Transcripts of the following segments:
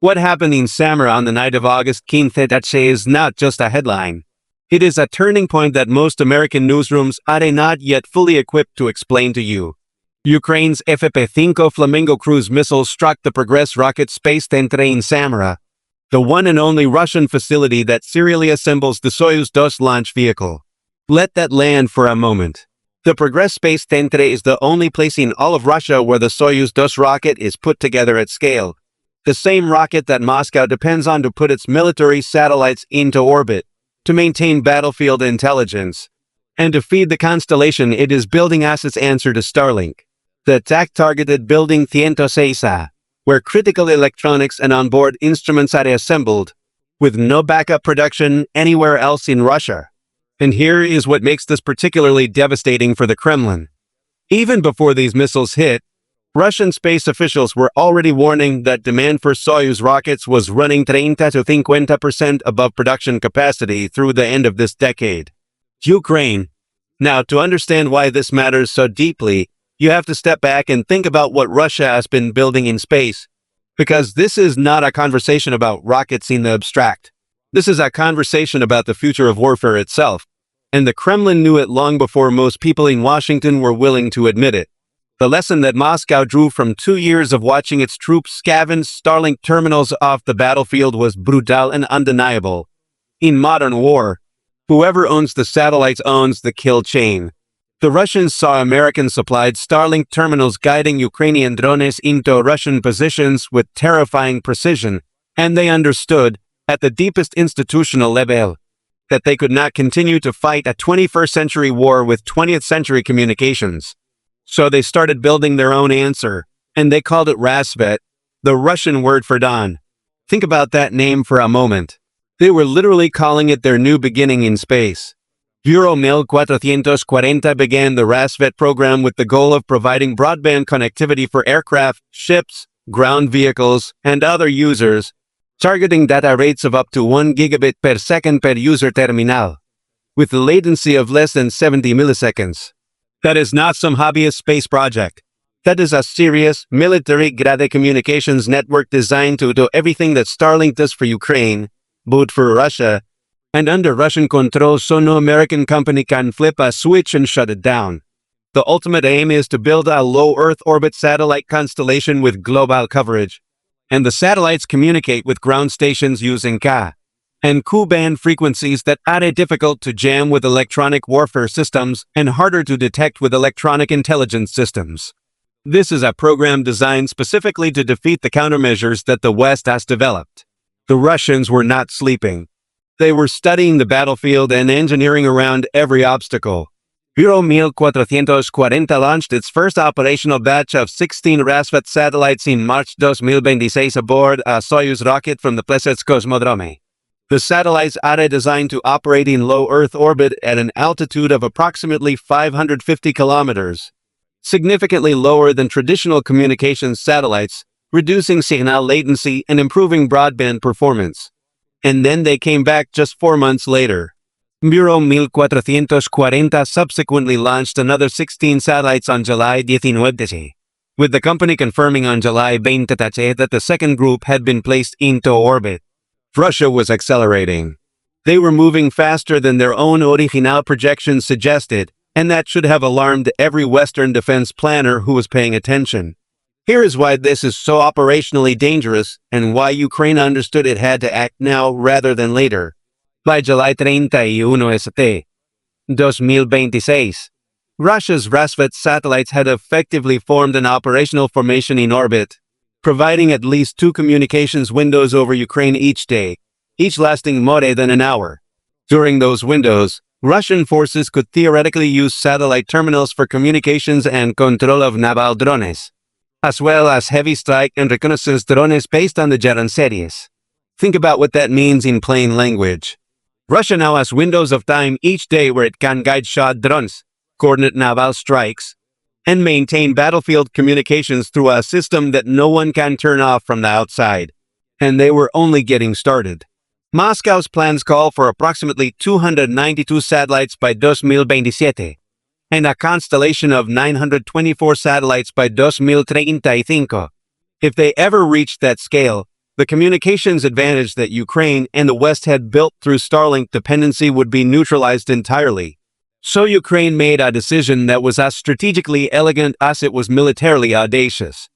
What happened in Samara on the night of August 15th is not just a headline. It is a turning point that most American newsrooms are not yet fully equipped to explain to you. Ukraine's FP5 Flamingo cruise missile struck the Progress rocket space center in Samara, the one and only Russian facility that serially assembles the Soyuz 2 launch vehicle. Let that land for a moment. The Progress space center is the only place in all of Russia where the Soyuz 2 rocket is put together at scale. The same rocket that Moscow depends on to put its military satellites into orbit, to maintain battlefield intelligence, and to feed the constellation it is building as its answer to Starlink. The attack-targeted Building 106, where critical electronics and onboard instruments are assembled, with no backup production anywhere else in Russia. And here is what makes this particularly devastating for the Kremlin. Even before these missiles hit, Russian space officials were already warning that demand for Soyuz rockets was running 30 to 50% above production capacity through the end of this decade. Ukraine. Now, to understand why this matters so deeply, you have to step back and think about what Russia has been building in space. Because this is not a conversation about rockets in the abstract. This is a conversation about the future of warfare itself. And the Kremlin knew it long before most people in Washington were willing to admit it. The lesson that Moscow drew from 2 years of watching its troops scavenge Starlink terminals off the battlefield was brutal and undeniable. In modern war, whoever owns the satellites owns the kill chain. The Russians saw American-supplied Starlink terminals guiding Ukrainian drones into Russian positions with terrifying precision, and they understood, at the deepest institutional level, that they could not continue to fight a 21st-century war with 20th-century communications. So they started building their own answer, and they called it Rassvet, the Russian word for dawn. Think about that name for a moment. They were literally calling it their new beginning in space. Bureau 1440 began the Rassvet program with the goal of providing broadband connectivity for aircraft, ships, ground vehicles, and other users, targeting data rates of up to 1 gigabit per second per user terminal, with a latency of less than 70 milliseconds. That is not some hobbyist space project. That is a serious, military-grade communications network designed to do everything that Starlink does for Ukraine, but for Russia, and under Russian control so no American company can flip a switch and shut it down. The ultimate aim is to build a low Earth orbit satellite constellation with global coverage, and the satellites communicate with ground stations using Ka and Ku-band frequencies that are difficult to jam with electronic warfare systems and harder to detect with electronic intelligence systems. This is a program designed specifically to defeat the countermeasures that the West has developed. The Russians were not sleeping. They were studying the battlefield and engineering around every obstacle. Bureau 1440 launched its first operational batch of 16 Rassvet satellites in March 2026 aboard a Soyuz rocket from the Plesetsk Cosmodrome. The satellites are designed to operate in low Earth orbit at an altitude of approximately 550 kilometers, significantly lower than traditional communications satellites, reducing signal latency and improving broadband performance. And then they came back just 4 months later. Bureau 1440 subsequently launched another 16 satellites on July 19, with the company confirming on July 20 that the second group had been placed into orbit. Russia was accelerating. They were moving faster than their own original projections suggested, and that should have alarmed every Western defense planner who was paying attention. Here is why this is so operationally dangerous, and why Ukraine understood it had to act now rather than later. By July 31, 2026, Russia's Rassvet satellites had effectively formed an operational formation in orbit, providing at least 2 communications windows over Ukraine each day, each lasting more than an hour. During those windows, Russian forces could theoretically use satellite terminals for communications and control of naval drones, as well as heavy strike and reconnaissance drones based on the Geran series. Think about what that means in plain language. Russia now has windows of time each day where it can guide shot drones, coordinate naval strikes, and maintain battlefield communications through a system that no one can turn off from the outside. And they were only getting started. Moscow's plans call for approximately 292 satellites by 2027, and a constellation of 924 satellites by 2035. If they ever reached that scale, the communications advantage that Ukraine and the West had built through Starlink dependency would be neutralized entirely. So Ukraine made a decision that was as strategically elegant as it was militarily audacious.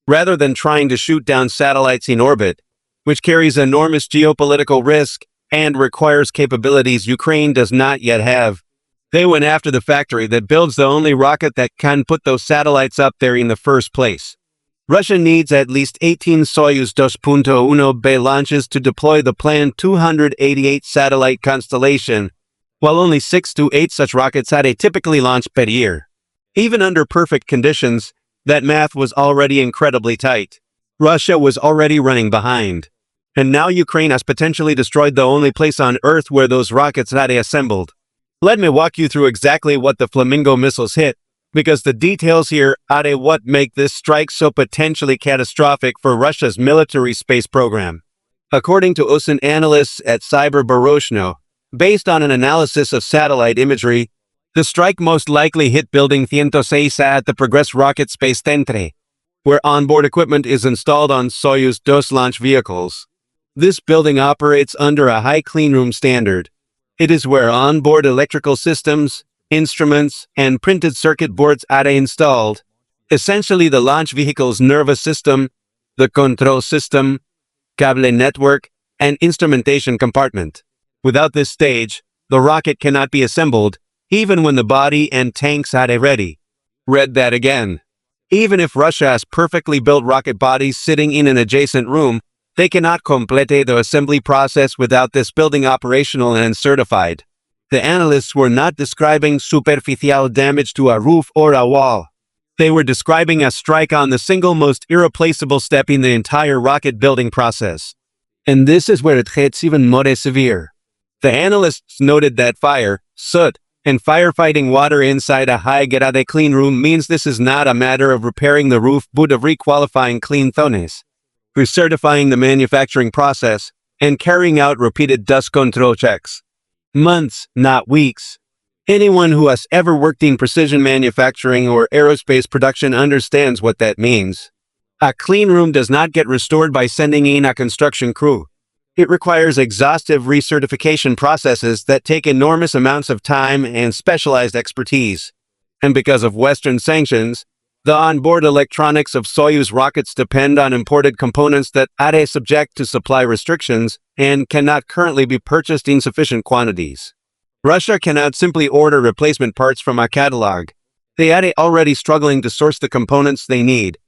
Rather than trying to shoot down satellites in orbit, which carries enormous geopolitical risk and requires capabilities Ukraine does not yet have, they went after the factory that builds the only rocket that can put those satellites up there in the first place. Russia needs at least 18 Soyuz 2.1B launches to deploy the planned 288 satellite constellation, while only 6 to 8 such rockets are typically launched per year. Even under perfect conditions, that math was already incredibly tight. Russia was already running behind. And now Ukraine has potentially destroyed the only place on Earth where those rockets are assembled. Let me walk you through exactly what the Flamingo missiles hit, because the details here are what make this strike so potentially catastrophic for Russia's military space program. According to OSINT analysts at Cyber, based on an analysis of satellite imagery, the strike most likely hit Building 106 at the Progress Rocket Space Centre, where onboard equipment is installed on Soyuz 2 launch vehicles. This building operates under a high cleanroom standard. It is where onboard electrical systems, instruments, and printed circuit boards are installed, essentially the launch vehicle's nervous system, the control system, cable network, and instrumentation compartment. Without this stage, the rocket cannot be assembled, even when the body and tanks are ready. Read that again. Even if Russia has perfectly built rocket bodies sitting in an adjacent room, they cannot complete the assembly process without this building operational and certified. The analysts were not describing superficial damage to a roof or a wall. They were describing a strike on the single most irreplaceable step in the entire rocket building process. And this is where it gets even more severe. The analysts noted that fire, soot, and firefighting water inside a high-grade clean room means this is not a matter of repairing the roof but of requalifying clean zones, recertifying the manufacturing process, and carrying out repeated dust control checks. Months, not weeks. Anyone who has ever worked in precision manufacturing or aerospace production understands what that means. A clean room does not get restored by sending in a construction crew. It requires exhaustive recertification processes that take enormous amounts of time and specialized expertise. And because of Western sanctions, the onboard electronics of Soyuz rockets depend on imported components that are subject to supply restrictions and cannot currently be purchased in sufficient quantities. Russia cannot simply order replacement parts from a catalog. They are already struggling to source the components they need.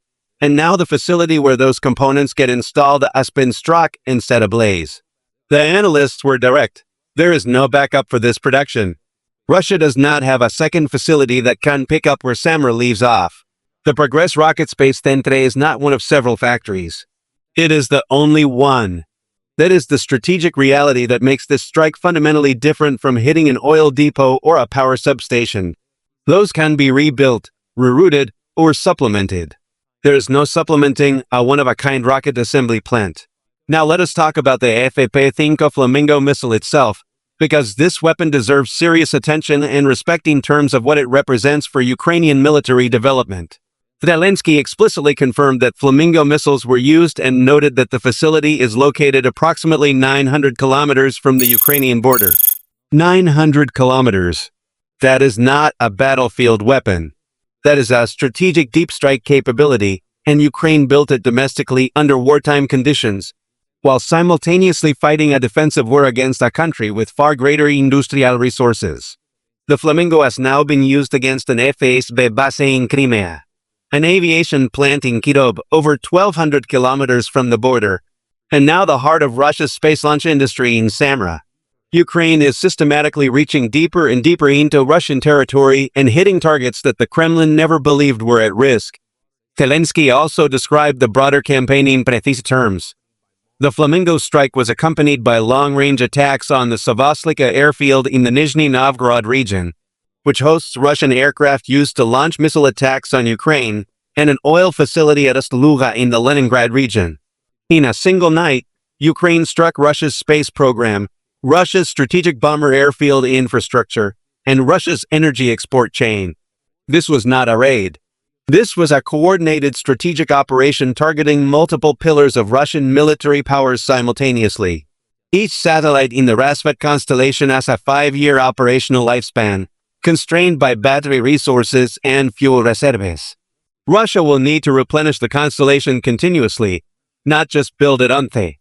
And now the facility where those components get installed has been struck and set ablaze. The analysts were direct. There is no backup for this production. Russia does not have a second facility that can pick up where Samara leaves off. The Progress Rocket Space Centre is not one of several factories. It is the only one. That is the strategic reality that makes this strike fundamentally different from hitting an oil depot or a power substation. Those can be rebuilt, rerouted, or supplemented. There is no supplementing a one-of-a-kind rocket assembly plant. Now let us talk about the FAP-5 Flamingo missile itself, because this weapon deserves serious attention and respect in terms of what it represents for Ukrainian military development. Zelensky explicitly confirmed that Flamingo missiles were used and noted that the facility is located approximately 900 kilometers from the Ukrainian border. 900 kilometers. That is not a battlefield weapon. That is a strategic deep strike capability, and Ukraine built it domestically under wartime conditions, while simultaneously fighting a defensive war against a country with far greater industrial resources. The Flamingo has now been used against an FSB base in Crimea, an aviation plant in Kyiv, over 1,200 kilometers from the border, and now the heart of Russia's space launch industry in Samara. Ukraine is systematically reaching deeper and deeper into Russian territory and hitting targets that the Kremlin never believed were at risk. Zelensky also described the broader campaign in precise terms. The Flamingo strike was accompanied by long-range attacks on the Savostlika airfield in the Nizhny Novgorod region, which hosts Russian aircraft used to launch missile attacks on Ukraine, and an oil facility at Ust-Luga in the Leningrad region. In a single night, Ukraine struck Russia's space program, Russia's strategic bomber airfield infrastructure, and Russia's energy export chain. This was not a raid. This was a coordinated strategic operation targeting multiple pillars of Russian military powers simultaneously. Each satellite in the Rassvet constellation has a 5-year operational lifespan, constrained by battery resources and fuel reserves. Russia will need to replenish the constellation continuously, not just build it once.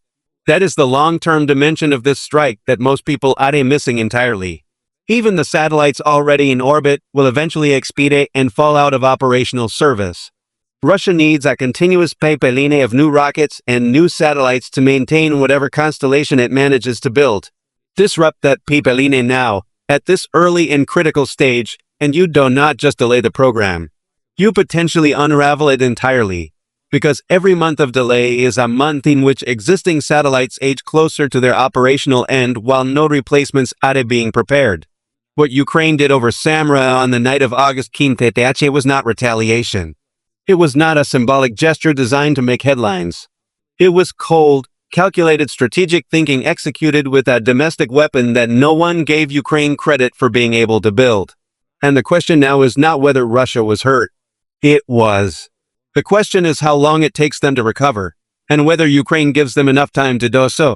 That is the long-term dimension of this strike that most people are missing entirely. Even the satellites already in orbit will eventually expire and fall out of operational service. Russia needs a continuous pipeline of new rockets and new satellites to maintain whatever constellation it manages to build. Disrupt that pipeline now, at this early and critical stage, and you do not just delay the program. You potentially unravel it entirely. Because every month of delay is a month in which existing satellites age closer to their operational end while no replacements are being prepared. What Ukraine did over Samara on the night of August 15th was not retaliation. It was not a symbolic gesture designed to make headlines. It was cold, calculated strategic thinking executed with a domestic weapon that no one gave Ukraine credit for being able to build. And the question now is not whether Russia was hurt. It was. The question is how long it takes them to recover, and whether Ukraine gives them enough time to do so.